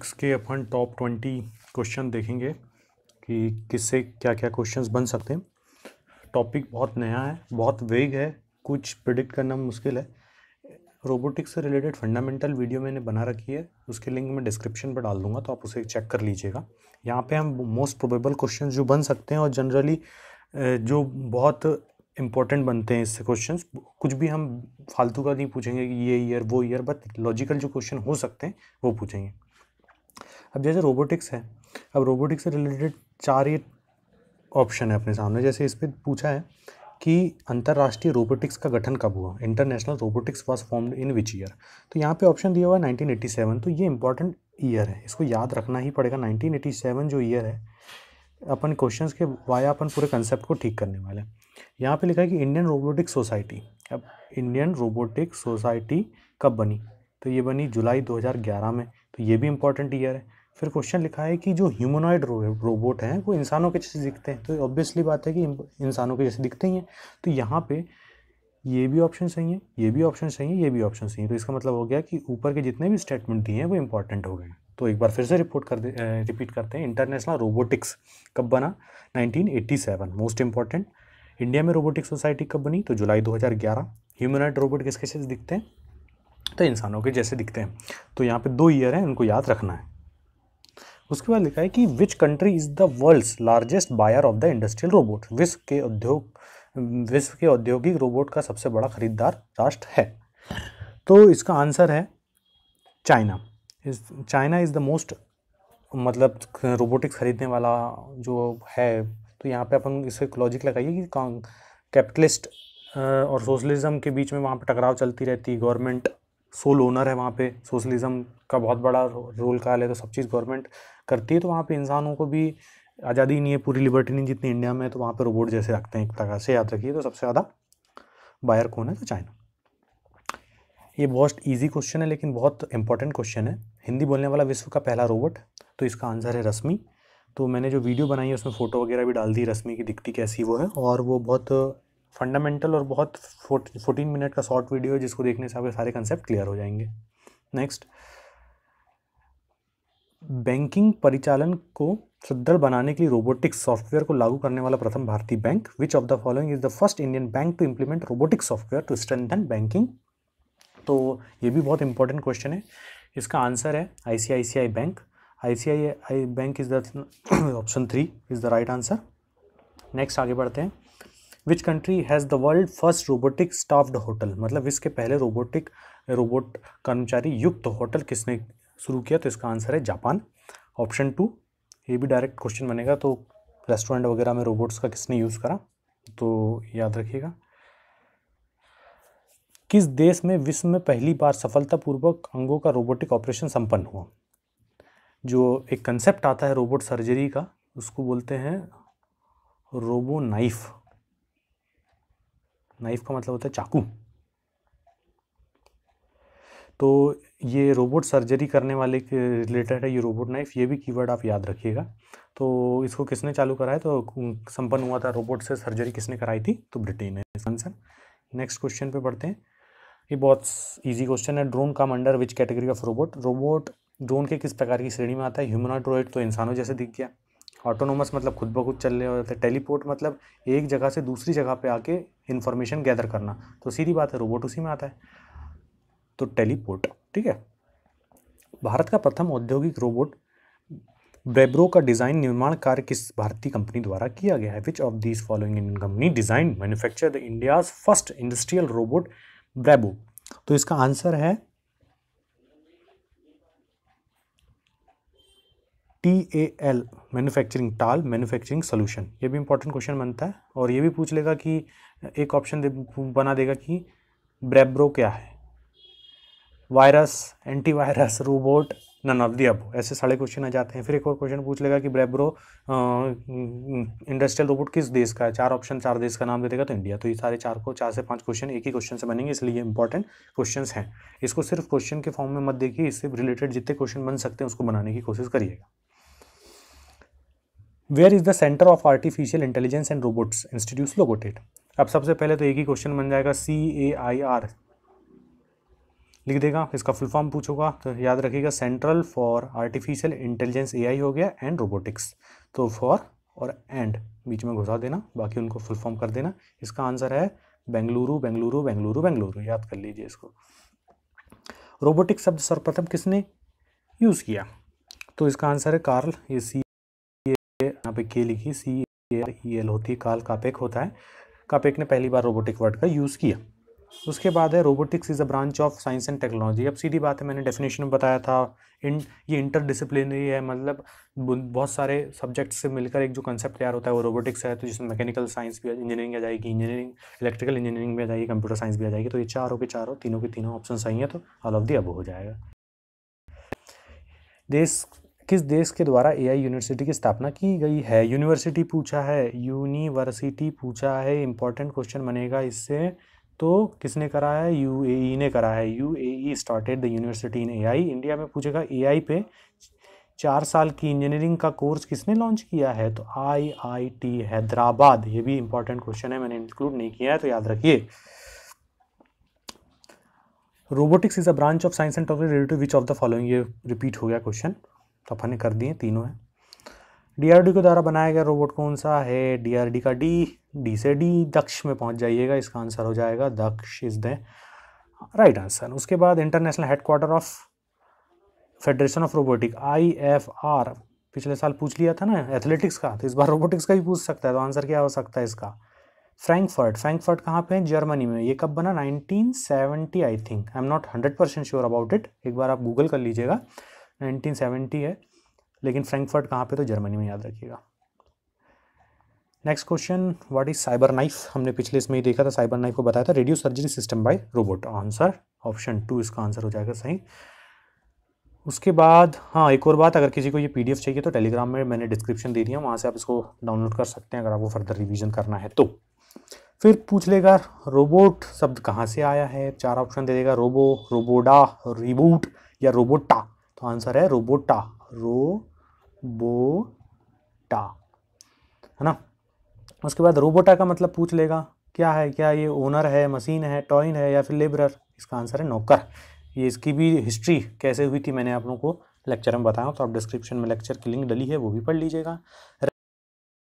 इसके अपन top 20 question देखेंगे कि किससे क्या क्या क्वेश्चंस बन सकते हैं। टॉपिक बहुत नया है, बहुत वेग है, कुछ प्रिडिक्ट करना मुश्किल है। रोबोटिक्स से रिलेटेड फंडामेंटल वीडियो मैंने बना रखी है, उसके लिंक मैं डिस्क्रिप्शन पर डाल दूंगा, तो आप उसे चेक कर लीजिएगा। यहाँ पे हम मोस्ट प्रोबेबल क्वेश्चंस जो बन सकते हैं और जनरली जो बहुत इंपॉर्टेंट बनते हैं इससे क्वेश्चंस, कुछ भी हम फालतू का नहीं पूछेंगे कि ये ईयर वो ईयर, बट लॉजिकल जो क्वेश्चन हो सकते हैं वो पूछेंगे। अब जैसे रोबोटिक्स है, अब रोबोटिक्स से रिलेटेड 4 ये ऑप्शन है अपने सामने। जैसे इस पर पूछा है कि अंतर्राष्ट्रीय रोबोटिक्स का गठन कब हुआ, international robotics was formed in which year. तो यहाँ पे ऑप्शन दिया हुआ है 1987। तो ये इंपॉर्टेंट ईयर है, इसको याद रखना ही पड़ेगा। 1987 जो ईयर है, अपन क्वेश्चंस के वाया अपन पूरे कंसेप्ट को ठीक करने वाले हैं। यहाँ पे लिखा है कि इंडियन रोबोटिक्स सोसाइटी। अब इंडियन रोबोटिक्स सोसाइटी कब बनी, तो ये बनी जुलाई 2011 में। तो ये भी इंपॉर्टेंट ईयर है। फिर क्वेश्चन लिखा है कि जो ह्यूमनॉइड रोबोट हैं वो इंसानों के जैसे दिखते हैं, तो ऑब्वियसली बात है कि इंसानों के जैसे दिखते ही हैं। तो यहाँ पे ये भी ऑप्शन सही है, ये भी ऑप्शन सही है, ये भी ऑप्शन सही है। तो इसका मतलब हो गया कि ऊपर के जितने भी स्टेटमेंट दिए हैं वो इंपॉर्टेंट हो गए। तो एक बार फिर से रिपीट करते हैं। इंटरनेशनल रोबोटिक्स कब बना, 1987, मोस्ट इंपॉर्टेंट। इंडिया में रोबोटिक्स सोसाइटी कब बनी, तो जुलाई 2011। ह्यूमनॉइड रोबोट किसके जैसे दिखते हैं, तो इंसानों के जैसे दिखते हैं। तो यहाँ पे 2 ईयर हैं, उनको याद रखना है। उसके बाद लिखा है कि which country is the world's largest buyer of the industrial robot. विश्व के औद्योगिक रोबोट का सबसे बड़ा खरीदार राष्ट्र है। तो इसका आंसर है China. China is the most, मतलब रोबोटिक्स खरीदने वाला जो है। तो यहाँ पे अपन इसे लॉजिक लगाइए कि कैपिटलिस्ट और सोशलिज्म के बीच में वहाँ पे टकराव चलती रहती है। गवर्नमेंट सोल ओनर है वहाँ पे, सोशलिज्म का बहुत बड़ा रोल काल है, तो सब चीज़ गवर्नमेंट करती है। तो वहाँ पे इंसानों को भी आज़ादी नहीं है, पूरी लिबर्टी नहीं जितनी इंडिया में है। तो वहाँ पे रोबोट जैसे रखते हैं एक प्रकार से, याद रखिए। तो सबसे ज़्यादा बायर कौन है, तो चाइना। ये बहुत ईजी क्वेश्चन है लेकिन बहुत इंपॉर्टेंट क्वेश्चन है। हिंदी बोलने वाला विश्व का पहला रोबोट, तो इसका आंसर है रश्मि। तो मैंने जो वीडियो बनाई है उसमें फ़ोटो वगैरह भी डाल दी रश्मि की, दिखती कैसी वो है। और वो बहुत फंडामेंटल और बहुत 14 मिनट का शॉर्ट वीडियो है, जिसको देखने से आपके सारे कंसेप्ट क्लियर हो जाएंगे। नेक्स्ट, बैंकिंग परिचालन को सुदृढ़ बनाने के लिए रोबोटिक्स सॉफ्टवेयर को लागू करने वाला प्रथम भारतीय बैंक। Which of the following is the first Indian bank to implement robotics software to strengthen banking. तो ये भी बहुत इंपॉर्टेंट क्वेश्चन है। इसका आंसर है ICICI bank. ICICI bank is the option 3 is the right answer. Next आगे बढ़ते हैं। Which country has the world first robotic staffed hotel, मतलब विश्व के पहले रोबोट कर्मचारी युक्त होटल किसने शुरू किया, तो इसका आंसर है जापान, ऑप्शन 2। ये भी डायरेक्ट क्वेश्चन बनेगा, तो रेस्टोरेंट वगैरह में रोबोट्स का किसने यूज़ करा, तो याद रखिएगा। किस देश में विश्व में पहली बार सफलतापूर्वक अंगों का रोबोटिक ऑपरेशन संपन्न हुआ। जो एक कंसेप्ट आता है रोबोट सर्जरी का, उसको बोलते हैं रोबो नाइफ। नाइफ का मतलब होता है चाकू। तो ये रोबोट सर्जरी करने वाले के रिलेटेड है ये रोबोट नाइफ। ये भी कीवर्ड आप याद रखिएगा। तो इसको किसने चालू करा है, तो संपन्न हुआ था रोबोट से सर्जरी किसने कराई थी, तो ब्रिटेन है इसका आंसर। नेक्स्ट क्वेश्चन पे बढ़ते हैं। ये बहुत इजी क्वेश्चन है। Drone come under which category of robot. Robot drone के किस प्रकार की श्रेणी में आता है। ह्यूमनॉइड रोबोट तो इंसानों जैसे दिख गया। ऑटोनोमस मतलब खुद ब खुद चल रहे होते हैं। टेलीपोर्ट मतलब एक जगह से दूसरी जगह पे आके इन्फॉर्मेशन गैदर करना, तो सीधी बात है रोबोट उसी में आता है, तो टेलीपोर्ट। ठीक है। भारत का प्रथम औद्योगिक रोबोट ब्रेबरो का डिज़ाइन निर्माण कार्य किस भारतीय कंपनी द्वारा किया गया है। Which of these following Indian company design manufacture the India's first industrial robot Brabo. तो इसका आंसर है TAL manufacturing, TAL manufacturing solution. ये भी इंपॉर्टेंट क्वेश्चन बनता है। और ये भी पूछ लेगा कि एक ऑप्शन बना देगा कि ब्रेबरो क्या है, virus, antivirus, robot, none of the above, ऐसे सारे क्वेश्चन आ जाते हैं। फिर एक और क्वेश्चन पूछ लेगा कि ब्रेबरो इंडस्ट्रियल रोबोट किस देश का है। 4 ऑप्शन, 4 देश का नाम दे देगा, तो इंडिया। तो ये सारे 4 से 5 क्वेश्चन एक ही क्वेश्चन से बनेंगे, इसलिए ये इंपॉर्टेंट क्वेश्चन हैं। इसको सिर्फ क्वेश्चन के फॉर्म में मत देखिए, इससे रिलेटेड जितने क्वेश्चन बन सकते हैं उसको बनाने की कोशिश करिएगा। Where is the centre of artificial intelligence and robots institute located. अब सबसे पहले तो एक ही क्वेश्चन बन जाएगा, CAIR लिख देगा। इसका फुल फॉर्म पूछूंगा तो याद रखिएगा, central for artificial intelligence AI हो गया, एंड रोबोटिक्स। तो फॉर और एंड बीच में घुसा देना, बाकी उनको फुल फॉर्म कर देना। इसका आंसर है बेंगलुरु, बेंगलुरु, बेंगलुरु, बेंगलुरु, याद कर लीजिए इसको। रोबोटिक्स शब्द सर्वप्रथम किसने यूज़ किया? तो इसका आंसर है कार्ल, ये सी यहाँ पे के लिखी, CAREL होती है, कार्ल कापेक होता है। कापेक ने पहली बार रोबोटिक वर्ड का यूज़ किया। उसके बाद है robotics is a branch of science and technology. अब सीधी बात है, मैंने डेफिनेशन में बताया था, ये इंटरडिसिप्लिनरी है, मतलब बहुत सारे सब्जेक्ट से मिलकर एक जो कंसेप्ट तैयार होता है वो रोबोटिक्स है। तो जिसमें मैकेनिकल साइंस भी, इंजीनियरिंग आ जाएगी, इंजीनियरिंग इलेक्ट्रिकल इंजीनियरिंग भी आ जाएगी, कंप्यूटर साइंस भी आ जाएगी। तो ये चारों के चारों, तीनों के तीनों ऑप्शन सही है, तो ऑल ऑफ द अबव हो जाएगा। किस देश के द्वारा एआई यूनिवर्सिटी की स्थापना की गई है? यूनिवर्सिटी पूछा है, यूनिवर्सिटी पूछा है, इंपॉर्टेंट क्वेश्चन बनेगा इससे। तो किसने करा है? यूएई ने करा है। UAE started the university in AI. India में पूछेगा एआई पे 4 साल की इंजीनियरिंग का कोर्स किसने लॉन्च किया है? तो IIT हैदराबाद। ये भी इंपॉर्टेंट क्वेश्चन है, मैंने इंक्लूड नहीं किया है, तो याद रखिए। Robotics is a branch of science and technology related which of the following. ये रिपीट हो गया क्वेश्चन, तो अपन ने कर दिए, तीनों है। DRDO के द्वारा बनाया गया रोबोट कौन सा है? DRD का डी से डी, दक्ष में पहुंच जाइएगा, इसका आंसर हो जाएगा दक्ष इज द राइट आंसर। उसके बाद international headquarter of federation of robotic, IFR, पिछले साल पूछ लिया था ना एथलेटिक्स का, तो इस बार रोबोटिक्स का भी पूछ सकता है। तो आंसर क्या हो सकता है इसका? फ्रैंकफर्ट कहाँ पे है? जर्मनी में। ये कब बना? 1970 I think, I am not 100% sure about it, एक बार आप गूगल कर लीजिएगा। 1970 है, लेकिन फ्रैंकफर्ट कहाँ पे? तो जर्मनी में, याद रखिएगा। Next question, what is cyber knife? हमने पिछले इसमें ही देखा था, साइबर नाइफ को बताया था, radio surgery system by robot. Answer option 2 इसका आंसर हो जाएगा सही। उसके बाद हाँ, एक और बात, अगर किसी को ये PDF चाहिए तो टेलीग्राम में मैंने डिस्क्रिप्शन दे दिया, वहाँ से आप इसको डाउनलोड कर सकते हैं अगर आपको फर्दर रिवीजन करना है तो। फिर पूछ लेगा रोबोट शब्द कहाँ से आया है? 4 ऑप्शन दे देगा, रोबो, रोबोडा, रिबूट या रोबोटा। तो आंसर है रोबोटा, रोबोटा, है ना। उसके बाद रोबोटा का मतलब पूछ लेगा क्या है, क्या ये ओनर है, मशीन है, टॉइन है, या फिर लेबरर। इसका आंसर है नौकर। ये इसकी भी हिस्ट्री कैसे हुई थी मैंने आप लोगों को लेक्चर में बताया, तो आप डिस्क्रिप्शन में लेक्चर की लिंक डली है, वो भी पढ़ लीजिएगा।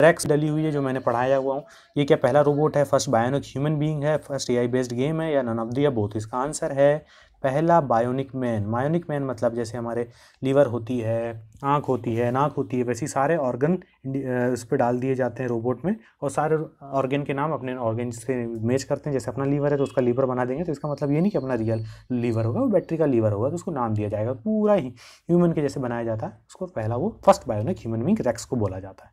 रेक्स डली हुई है जो मैंने पढ़ाया हुआ हूँ। ये क्या पहला रोबोट है? फर्स्ट बायोनिक ह्यूमन बीइंग है? फर्स्ट AI बेस्ड गेम है? या नन ऑफ द अबोव? इसका आंसर है पहला बायोनिक मैन। बायोनिक मैन मतलब जैसे हमारे लीवर होती है, आँख होती है, नाक होती है, वैसे सारे ऑर्गन इस पर डाल दिए जाते हैं रोबोट में, और सारे ऑर्गन के नाम अपने ऑर्गन से मैच करते हैं। जैसे अपना लीवर है तो उसका लीवर बना देंगे, तो इसका मतलब ये नहीं कि अपना रियल लीवर होगा, वो बैटरी का लीवर होगा, तो उसको नाम दिया जाएगा। पूरा ही ह्यूमन के जैसे बनाया जाता है उसको, पहला वो first bionic human being Rex को बोला जाता है।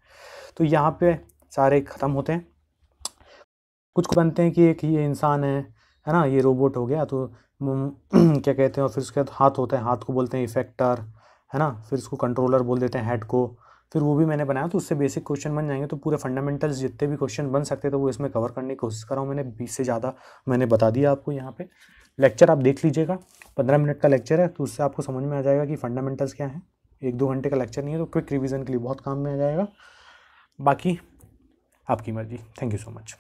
तो यहाँ पे सारे ख़त्म होते हैं, कुछ बनते हैं कि एक ये इंसान है ना, ये रोबोट हो गया, तो क्या कहते हैं, और फिर उसके बाद हाथ होता है, हाथ को बोलते हैं इफेक्टर, है ना, फिर उसको कंट्रोलर बोल देते हैं हेड को, फिर वो भी मैंने बनाया, तो उससे बेसिक क्वेश्चन बन जाएंगे। तो पूरे फंडामेंटल्स जितने भी क्वेश्चन बन सकते तो वो इसमें कवर करने की कोशिश कर रहा हूँ मैंने, 20 से ज़्यादा मैंने बता दिया आपको। यहाँ पे लेक्चर आप देख लीजिएगा, 15 मिनट का लेक्चर है, तो उससे आपको समझ में आ जाएगा कि फंडामेंटल्स क्या है। 1-2 घंटे का लेक्चर नहीं है, तो क्विक रिविजन के लिए बहुत काम में आ जाएगा। बाकी आपकी मर्जी। Thank you so much.